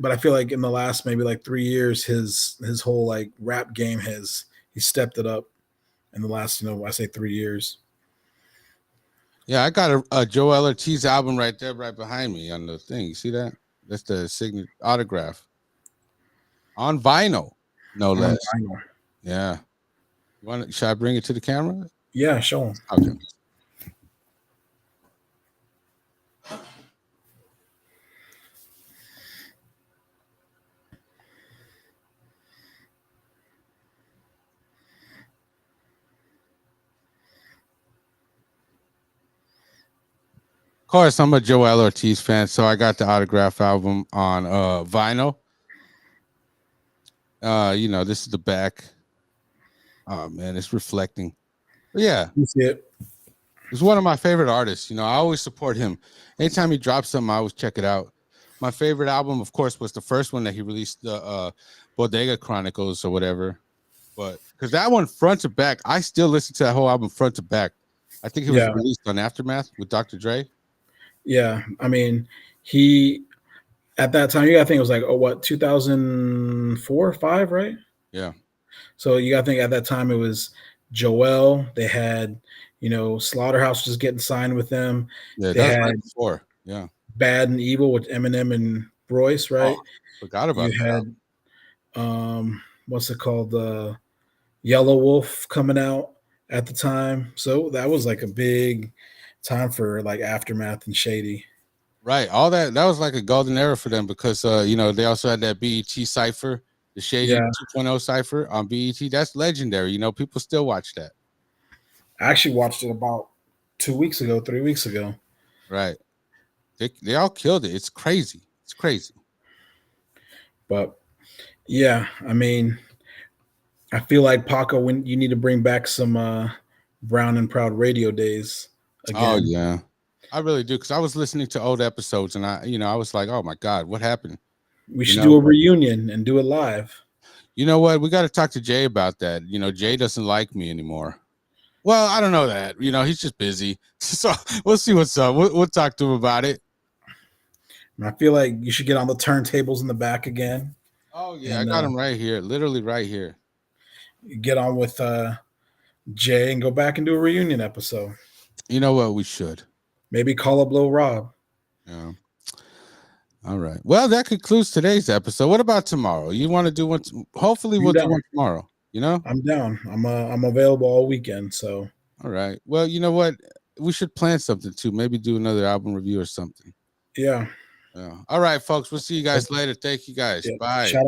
But I feel like in the last maybe 3 years, his whole rap game he stepped it up in the last, I say 3 years. Yeah, I got a Joel Ortiz album right there, right behind me on the thing. You see that? That's the signature autograph on vinyl, no less. Vinyl. Yeah. Should I bring it to the camera? Yeah, show him. Okay. Of course, I'm a Joel Ortiz fan, so I got the autograph album on vinyl. This is the back. Oh man, it's reflecting. But yeah, you see it. He's one of my favorite artists. I always support him. Anytime he drops something, I always check it out. My favorite album, of course, was the first one that he released, the Bodega Chronicles or whatever. But because that one front to back, I still listen to that whole album front to back. I think it was released on Aftermath with Dr. Dre. Yeah, I mean, he at that time, you gotta think it was 2004, 5, right? Yeah. So you gotta think at that time it was Joel. They had, Slaughterhouse just getting signed with them. Yeah, they that's had right before. Yeah. Bad and Evil with Eminem and Royce, right? Oh, forgot about that. You had what's it called? The Yellow Wolf coming out at the time. So that was a big time for Aftermath and Shady. Right. All that was a golden era for them, because they also had that BET Cypher, the Shady 2.0 Cypher on BET. That's legendary. People still watch that. I actually watched it about 3 weeks ago. Right. They all killed it. It's crazy. It's crazy. But yeah, I mean, I feel like Paco, when you need to bring back some Brown and Proud radio days again. Oh yeah, I really do, because I was listening to old episodes and I was like, oh my God, what happened? We should do a reunion and do it live. You know what? We got to talk to Jay about that. Jay doesn't like me anymore. Well, I don't know that. He's just busy. So we'll see what's up. We'll talk to him about it. And I feel like you should get on the turntables in the back again. Oh yeah, I got him right here, literally right here. Get on with Jay and go back and do a reunion episode. You know what? We should. Maybe call up Lil Rob. Yeah. All right. Well, that concludes today's episode. What about tomorrow? You want to do one? Hopefully, we'll do one tomorrow. You know, I'm down. I'm available all weekend. So. All right. Well, you know what? We should plan something too. Maybe do another album review or something. Yeah. All right, folks. We'll see you guys later. Thank you guys. Bye. Shout out